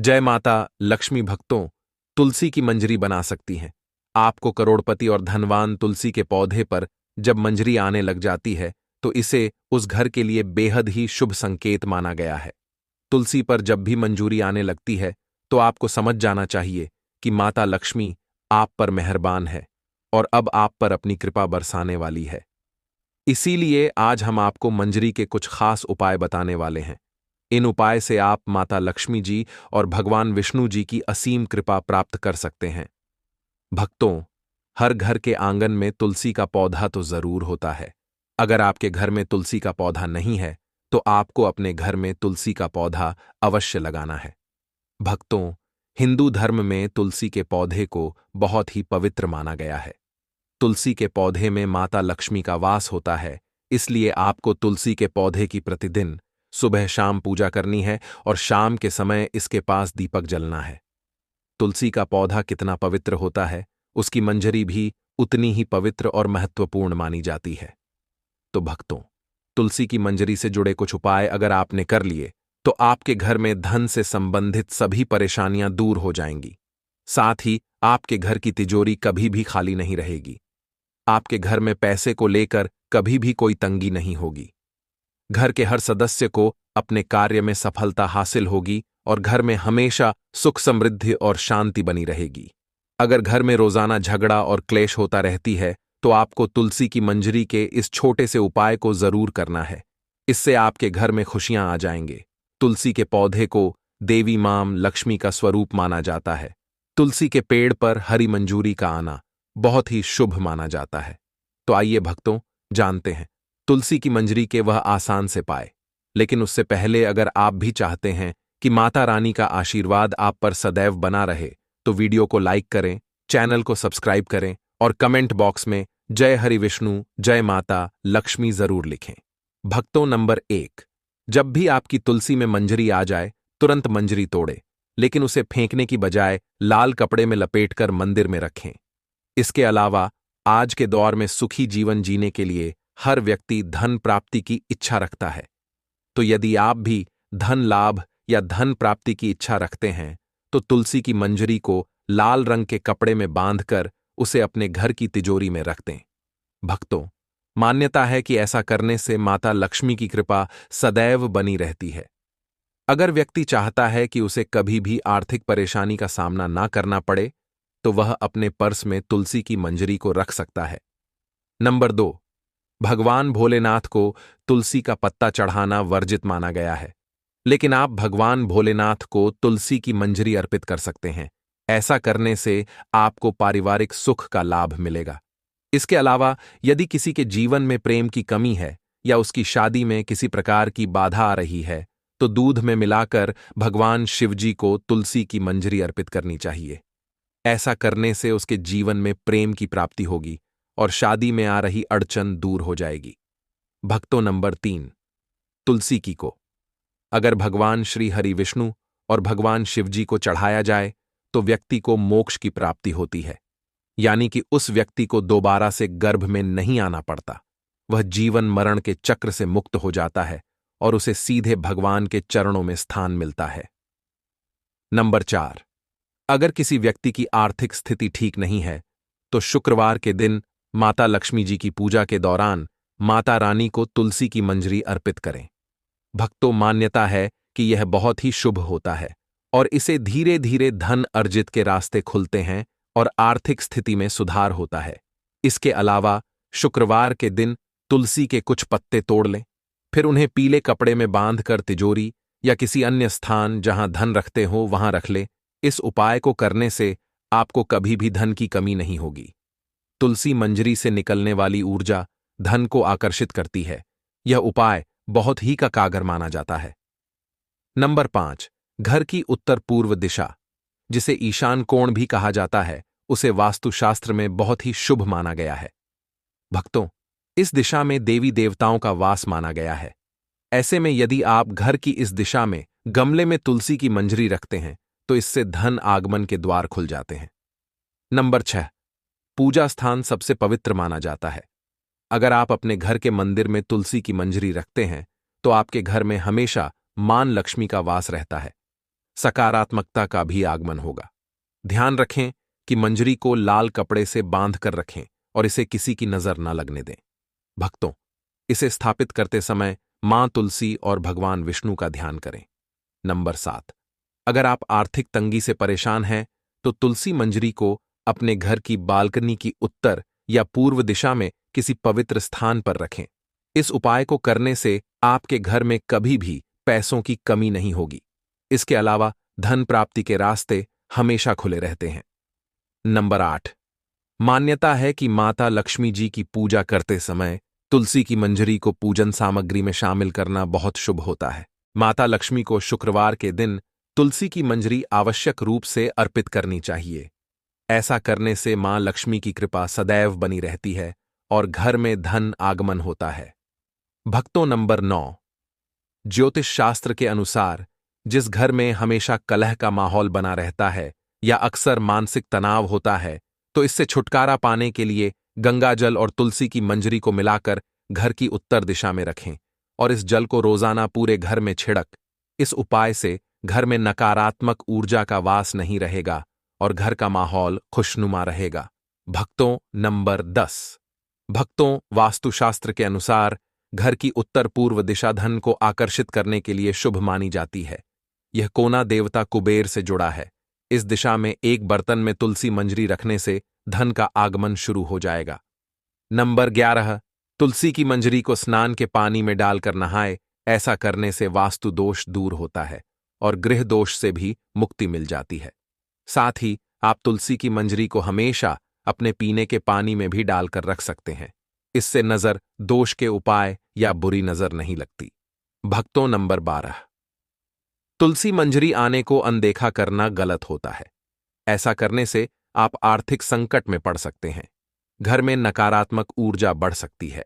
जय माता लक्ष्मी भक्तों, तुलसी की मंजरी बना सकती हैं। आपको करोड़पति और धनवान तुलसी के पौधे पर जब मंजरी आने लग जाती है तो इसे उस घर के लिए बेहद ही शुभ संकेत माना गया है। तुलसी पर जब भी मंजूरी आने लगती है तो आपको समझ जाना चाहिए कि माता लक्ष्मी आप पर मेहरबान है और अब आप पर अपनी कृपा बरसाने वाली है। इसीलिए आज हम आपको मंजरी के कुछ खास उपाय बताने वाले हैं। इन उपाय से आप माता लक्ष्मी जी और भगवान विष्णु जी की असीम कृपा प्राप्त कर सकते हैं। भक्तों, हर घर के आंगन में तुलसी का पौधा तो जरूर होता है। अगर आपके घर में तुलसी का पौधा नहीं है तो आपको अपने घर में तुलसी का पौधा अवश्य लगाना है। भक्तों, हिंदू धर्म में तुलसी के पौधे को बहुत ही पवित्र माना गया है। तुलसी के पौधे में माता लक्ष्मी का वास होता है, इसलिए आपको तुलसी के पौधे की प्रतिदिन सुबह शाम पूजा करनी है और शाम के समय इसके पास दीपक जलना है। तुलसी का पौधा कितना पवित्र होता है, उसकी मंजरी भी उतनी ही पवित्र और महत्वपूर्ण मानी जाती है। तो भक्तों, तुलसी की मंजरी से जुड़े कुछ उपाय अगर आपने कर लिए तो आपके घर में धन से संबंधित सभी परेशानियां दूर हो जाएंगी। साथ ही आपके घर की तिजोरी कभी भी खाली नहीं रहेगी। आपके घर में पैसे को लेकर कभी भी कोई तंगी नहीं होगी। घर के हर सदस्य को अपने कार्य में सफलता हासिल होगी और घर में हमेशा सुख समृद्धि और शांति बनी रहेगी। अगर घर में रोजाना झगड़ा और क्लेश होता रहती है तो आपको तुलसी की मंजरी के इस छोटे से उपाय को जरूर करना है। इससे आपके घर में खुशियां आ जाएंगे। तुलसी के पौधे को देवी मां लक्ष्मी का स्वरूप माना जाता है। तुलसी के पेड़ पर हरी मंजूरी का आना बहुत ही शुभ माना जाता है। तो आइए भक्तों, जानते हैं तुलसी की मंजरी के वह आसान से पाए। लेकिन उससे पहले अगर आप भी चाहते हैं कि माता रानी का आशीर्वाद आप पर सदैव बना रहे तो वीडियो को लाइक करें, चैनल को सब्सक्राइब करें और कमेंट बॉक्स में जय हरि विष्णु जय माता लक्ष्मी जरूर लिखें। भक्तों, नंबर 1, जब भी आपकी तुलसी में मंजरी आ जाए तुरंत मंजरी तोड़े, लेकिन उसे फेंकने की बजाय लाल कपड़े में लपेटकर मंदिर में रखें। इसके अलावा आज के दौर में सुखी जीवन जीने के लिए हर व्यक्ति धन प्राप्ति की इच्छा रखता है। तो यदि आप भी धन लाभ या धन प्राप्ति की इच्छा रखते हैं तो तुलसी की मंजरी को लाल रंग के कपड़े में बांधकर उसे अपने घर की तिजोरी में रख दें। भक्तों, मान्यता है कि ऐसा करने से माता लक्ष्मी की कृपा सदैव बनी रहती है। अगर व्यक्ति चाहता है कि उसे कभी भी आर्थिक परेशानी का सामना ना करना पड़े तो वह अपने पर्स में तुलसी की मंजरी को रख सकता है। नंबर 2, भगवान भोलेनाथ को तुलसी का पत्ता चढ़ाना वर्जित माना गया है, लेकिन आप भगवान भोलेनाथ को तुलसी की मंजरी अर्पित कर सकते हैं। ऐसा करने से आपको पारिवारिक सुख का लाभ मिलेगा। इसके अलावा यदि किसी के जीवन में प्रेम की कमी है या उसकी शादी में किसी प्रकार की बाधा आ रही है तो दूध में मिलाकर भगवान शिवजी को तुलसी की मंजरी अर्पित करनी चाहिए। ऐसा करने से उसके जीवन में प्रेम की प्राप्ति होगी और शादी में आ रही अड़चन दूर हो जाएगी। भक्तों, नंबर 3, तुलसी की को अगर भगवान श्री हरि विष्णु और भगवान शिवजी को चढ़ाया जाए तो व्यक्ति को मोक्ष की प्राप्ति होती है, यानी कि उस व्यक्ति को दोबारा से गर्भ में नहीं आना पड़ता। वह जीवन मरण के चक्र से मुक्त हो जाता है और उसे सीधे भगवान के चरणों में स्थान मिलता है। नंबर 4, अगर किसी व्यक्ति की आर्थिक स्थिति ठीक नहीं है तो शुक्रवार के दिन माता लक्ष्मी जी की पूजा के दौरान माता रानी को तुलसी की मंजरी अर्पित करें। भक्तों, मान्यता है कि यह बहुत ही शुभ होता है और इसे धीरे धीरे धन अर्जित के रास्ते खुलते हैं और आर्थिक स्थिति में सुधार होता है। इसके अलावा शुक्रवार के दिन तुलसी के कुछ पत्ते तोड़ लें, फिर उन्हें पीले कपड़े में बांधकर तिजोरी या किसी अन्य स्थान जहां धन रखते हो वहां रख ले। इस उपाय को करने से आपको कभी भी धन की कमी नहीं होगी। तुलसी मंजरी से निकलने वाली ऊर्जा धन को आकर्षित करती है। यह उपाय बहुत ही का कारगर माना जाता है। नंबर 5, घर की उत्तर पूर्व दिशा, जिसे ईशान कोण भी कहा जाता है, उसे वास्तुशास्त्र में बहुत ही शुभ माना गया है। भक्तों, इस दिशा में देवी देवताओं का वास माना गया है। ऐसे में यदि आप घर की इस दिशा में गमले में तुलसी की मंजरी रखते हैं तो इससे धन आगमन के द्वार खुल जाते हैं। नंबर 6, पूजा स्थान सबसे पवित्र माना जाता है। अगर आप अपने घर के मंदिर में तुलसी की मंजरी रखते हैं तो आपके घर में हमेशा मां लक्ष्मी का वास रहता है। सकारात्मकता का भी आगमन होगा। ध्यान रखें कि मंजरी को लाल कपड़े से बांध कर रखें और इसे किसी की नजर न लगने दें। भक्तों, इसे स्थापित करते समय मां तुलसी और भगवान विष्णु का ध्यान करें। नंबर 7, अगर आप आर्थिक तंगी से परेशान हैं तो तुलसी मंजरी को अपने घर की बालकनी की उत्तर या पूर्व दिशा में किसी पवित्र स्थान पर रखें। इस उपाय को करने से आपके घर में कभी भी पैसों की कमी नहीं होगी। इसके अलावा धन प्राप्ति के रास्ते हमेशा खुले रहते हैं। नंबर 8, मान्यता है कि माता लक्ष्मी जी की पूजा करते समय तुलसी की मंजरी को पूजन सामग्री में शामिल करना बहुत शुभ होता है। माता लक्ष्मी को शुक्रवार के दिन तुलसी की मंजरी आवश्यक रूप से अर्पित करनी चाहिए। ऐसा करने से मां लक्ष्मी की कृपा सदैव बनी रहती है और घर में धन आगमन होता है। भक्तों, नंबर 9, ज्योतिष शास्त्र के अनुसार जिस घर में हमेशा कलह का माहौल बना रहता है या अक्सर मानसिक तनाव होता है, तो इससे छुटकारा पाने के लिए गंगाजल और तुलसी की मंजरी को मिलाकर घर की उत्तर दिशा में रखें और इस जल को रोजाना पूरे घर में छिड़क। इस उपाय से घर में नकारात्मक ऊर्जा का वास नहीं रहेगा और घर का माहौल खुशनुमा रहेगा। भक्तों, नंबर 10, भक्तों, वास्तुशास्त्र के अनुसार घर की उत्तर पूर्व दिशा धन को आकर्षित करने के लिए शुभ मानी जाती है। यह कोना देवता कुबेर से जुड़ा है। इस दिशा में एक बर्तन में तुलसी मंजरी रखने से धन का आगमन शुरू हो जाएगा। नंबर 11, तुलसी की मंजरी को स्नान के पानी में डालकर नहाए। ऐसा करने से वास्तु दोष दूर होता है और गृह दोष से भी मुक्ति मिल जाती है। साथ ही आप तुलसी की मंजरी को हमेशा अपने पीने के पानी में भी डालकर रख सकते हैं। इससे नजर दोष के उपाय या बुरी नजर नहीं लगती। भक्तों, नंबर 12, तुलसी मंजरी आने को अनदेखा करना गलत होता है। ऐसा करने से आप आर्थिक संकट में पड़ सकते हैं। घर में नकारात्मक ऊर्जा बढ़ सकती है।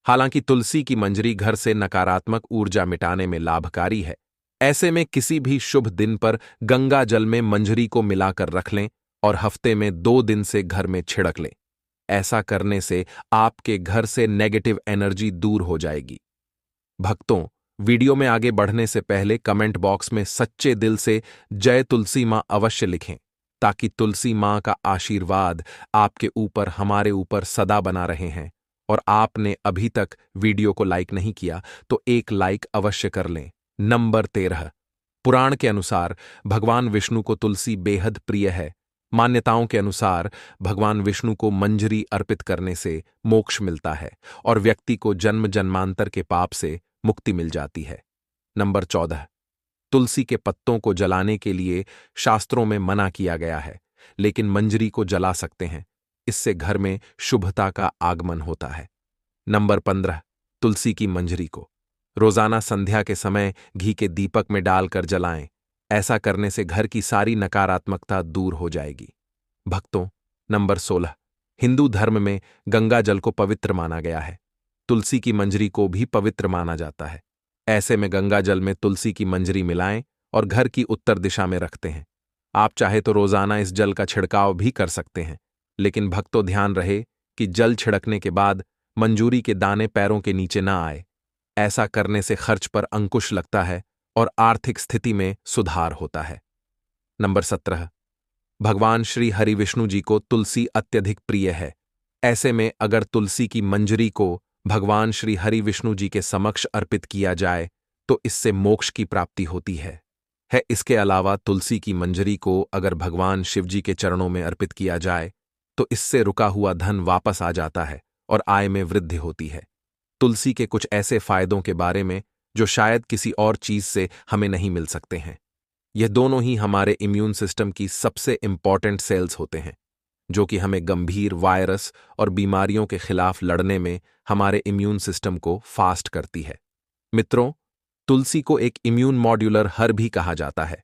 हालांकि तुलसी की मंजरी घर से नकारात्मक ऊर्जा मिटाने में लाभकारी है। ऐसे में किसी भी शुभ दिन पर गंगा जल में मंजरी को मिलाकर रख लें और हफ्ते में 2 दिन से घर में छिड़क लें। ऐसा करने से आपके घर से नेगेटिव एनर्जी दूर हो जाएगी। भक्तों, वीडियो में आगे बढ़ने से पहले कमेंट बॉक्स में सच्चे दिल से जय तुलसी मां अवश्य लिखें, ताकि तुलसी मां का आशीर्वाद आपके ऊपर, हमारे ऊपर सदा बना रहे हैं। और आपने अभी तक वीडियो को लाइक नहीं किया तो एक लाइक अवश्य कर लें। नंबर 13, पुराण के अनुसार भगवान विष्णु को तुलसी बेहद प्रिय है। मान्यताओं के अनुसार भगवान विष्णु को मंजरी अर्पित करने से मोक्ष मिलता है और व्यक्ति को जन्म जन्मांतर के पाप से मुक्ति मिल जाती है। नंबर 14, तुलसी के पत्तों को जलाने के लिए शास्त्रों में मना किया गया है, लेकिन मंजरी को जला सकते हैं। इससे घर में शुभता का आगमन होता है। नंबर 15, तुलसी की मंजरी को रोजाना संध्या के समय घी के दीपक में डालकर जलाएं। ऐसा करने से घर की सारी नकारात्मकता दूर हो जाएगी। भक्तों, नंबर 16, हिंदू धर्म में गंगा जल को पवित्र माना गया है। तुलसी की मंजरी को भी पवित्र माना जाता है। ऐसे में गंगा जल में तुलसी की मंजरी मिलाएं और घर की उत्तर दिशा में रखते हैं। आप चाहे तो रोजाना इस जल का छिड़काव भी कर सकते हैं, लेकिन भक्तों ध्यान रहे कि जल छिड़कने के बाद मंजूरी के दाने पैरों के नीचे ना आए। ऐसा करने से खर्च पर अंकुश लगता है और आर्थिक स्थिति में सुधार होता है। नंबर 17, भगवान श्री हरि विष्णु जी को तुलसी अत्यधिक प्रिय है। ऐसे में अगर तुलसी की मंजरी को भगवान श्री हरि विष्णु जी के समक्ष अर्पित किया जाए तो इससे मोक्ष की प्राप्ति होती है। इसके अलावा तुलसी की मंजरी को अगर भगवान शिव जी के चरणों में अर्पित किया जाए तो इससे रुका हुआ धन वापस आ जाता है और आय में वृद्धि होती है। तुलसी के कुछ ऐसे फायदों के बारे में जो शायद किसी और चीज से हमें नहीं मिल सकते हैं। यह दोनों ही हमारे इम्यून सिस्टम की सबसे इंपॉर्टेंट सेल्स होते हैं, जो कि हमें गंभीर वायरस और बीमारियों के खिलाफ लड़ने में हमारे इम्यून सिस्टम को फास्ट करती है। मित्रों, तुलसी को एक इम्यून मॉड्यूलर हर भी कहा जाता है।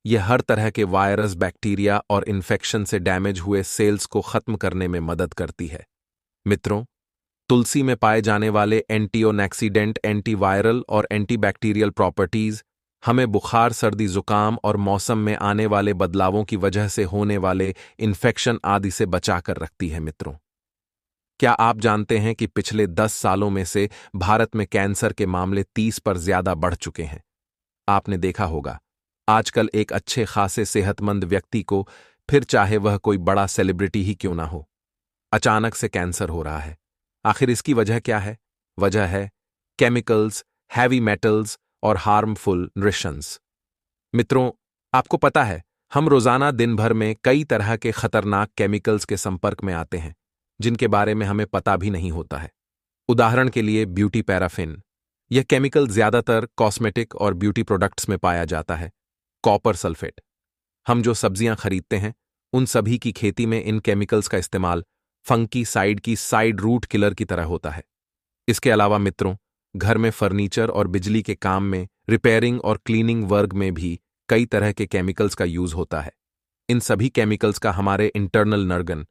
यह हर तरह के वायरस, बैक्टीरिया और इन्फेक्शन से डैमेज हुए सेल्स को खत्म करने में मदद करती है। मित्रों, तुलसी में पाए जाने एंटी एंटीऑक्सीडेंट, एंटीवायरल और एंटीबैक्टीरियल प्रॉपर्टीज हमें बुखार, सर्दी, जुकाम और मौसम में आने वाले बदलावों की वजह से होने वाले इन्फेक्शन आदि से बचाकर रखती है। मित्रों, क्या आप जानते हैं कि पिछले 10 सालों में से भारत में कैंसर के मामले 30 पर ज्यादा बढ़ चुके हैं? आपने देखा होगा आजकल एक अच्छे खासे सेहतमंद व्यक्ति को, फिर चाहे वह कोई बड़ा सेलिब्रिटी ही क्यों ना हो, अचानक से कैंसर हो रहा है। आखिर इसकी वजह क्या है? वजह है केमिकल्स, हैवी मेटल्स और हार्मफुल न्यूट्रिशंस। मित्रों, आपको पता है, हम रोजाना दिन भर में कई तरह के खतरनाक केमिकल्स के संपर्क में आते हैं, जिनके बारे में हमें पता भी नहीं होता है। उदाहरण के लिए ब्यूटी पैराफिन। यह केमिकल ज्यादातर कॉस्मेटिक और ब्यूटी प्रोडक्ट्स में पाया जाता है। Copper sulphate. हम जो सब्जियां खरीदते हैं, उन सभी की खेती में इन केमिकल्स का इस्तेमाल फंकी साइड की साइड रूट किलर की तरह होता है। इसके अलावा मित्रों, घर में फर्नीचर और बिजली के काम में, रिपेयरिंग और क्लीनिंग वर्क में भी कई तरह के केमिकल्स का यूज होता है। इन सभी केमिकल्स का हमारे इंटरनल नर्गन,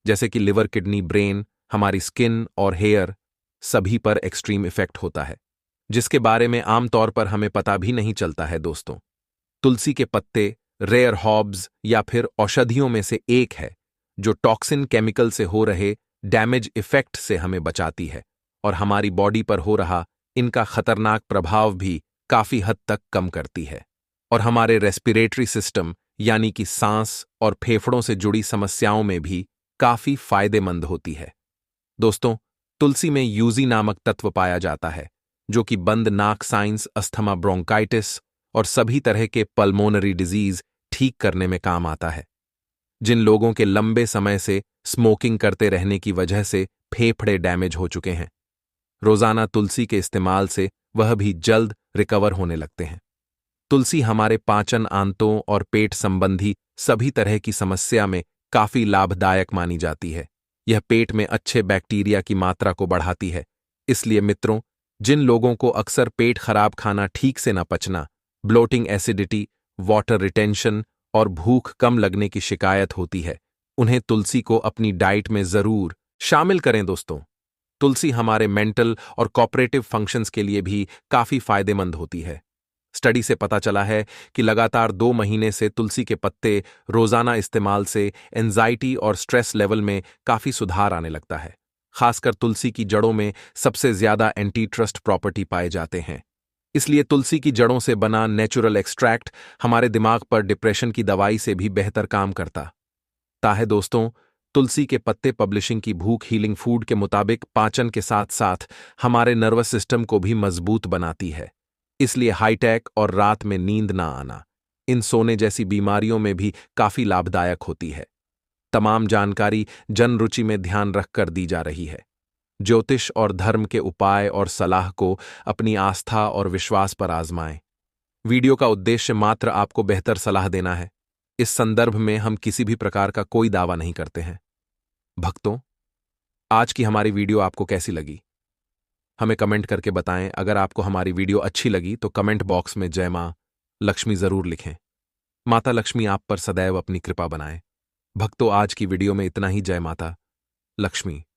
जैसे कि लिवर, किडनी, ब्रेन, हमारी स्किन और हेयर, सभी पर एक्सट्रीम इफेक्ट होता है, जिसके बारे में आमतौर पर हमें पता भी नहीं चलता है। दोस्तों, तुलसी के पत्ते रेयर हॉब्स या फिर औषधियों में से एक है, जो टॉक्सिन केमिकल से हो रहे डैमेज इफेक्ट से हमें बचाती है और हमारी बॉडी पर हो रहा इनका खतरनाक प्रभाव भी काफी हद तक कम करती है, और हमारे रेस्पिरेटरी सिस्टम यानी कि सांस और फेफड़ों से जुड़ी समस्याओं में भी काफी फायदेमंद होती है। दोस्तों, तुलसी में यूजी नामक तत्व पाया जाता है, जो कि बंद नाक साइंस, अस्थमा, ब्रोंकाइटिस और सभी तरह के पल्मोनरी डिजीज ठीक करने में काम आता है। जिन लोगों के लंबे समय से स्मोकिंग करते रहने की वजह से फेफड़े डैमेज हो चुके हैं, रोजाना तुलसी के इस्तेमाल से वह भी जल्द रिकवर होने लगते हैं। तुलसी हमारे पाचन आंतों और पेट संबंधी सभी तरह की समस्या में काफी लाभदायक मानी जाती है। यह पेट में अच्छे बैक्टीरिया की मात्रा को बढ़ाती है। इसलिए मित्रों, जिन लोगों को अक्सर पेट खराब, खाना ठीक से न पचना, ब्लोटिंग, एसिडिटी, वाटर रिटेंशन और भूख कम लगने की शिकायत होती है, उन्हें तुलसी को अपनी डाइट में जरूर शामिल करें। दोस्तों, तुलसी हमारे मेंटल और कॉपरेटिव फंक्शंस के लिए भी काफी फायदेमंद होती है। स्टडी से पता चला है कि लगातार 2 महीने से तुलसी के पत्ते रोजाना इस्तेमाल से एंजाइटी और स्ट्रेस लेवल में काफी सुधार आने लगता है। खासकर तुलसी की जड़ों में सबसे ज्यादा एंटी ट्रस्ट प्रॉपर्टी पाए जाते हैं। इसलिए तुलसी की जड़ों से बना नेचुरल एक्सट्रैक्ट हमारे दिमाग पर डिप्रेशन की दवाई से भी बेहतर काम करता है। दोस्तों, तुलसी के पत्ते पब्लिशिंग की भूख हीलिंग फूड के मुताबिक पाचन के साथ साथ हमारे नर्वस सिस्टम को भी मजबूत बनाती है। इसलिए हाईटेक और रात में नींद ना आना, इन सोने जैसी बीमारियों में भी काफी लाभदायक होती है। तमाम जानकारी जन रुचि में ध्यान रखकर दी जा रही है। ज्योतिष और धर्म के उपाय और सलाह को अपनी आस्था और विश्वास पर आजमाएं। वीडियो का उद्देश्य मात्र आपको बेहतर सलाह देना है। इस संदर्भ में हम किसी भी प्रकार का कोई दावा नहीं करते हैं। भक्तों, आज की हमारी वीडियो आपको कैसी लगी? हमें कमेंट करके बताएं। अगर आपको हमारी वीडियो अच्छी लगी तो कमेंट बॉक्स में जय मां लक्ष्मी जरूर लिखें। माता लक्ष्मी आप पर सदैव अपनी कृपा बनाएं। भक्तों, आज की वीडियो में इतना ही। जय माता लक्ष्मी।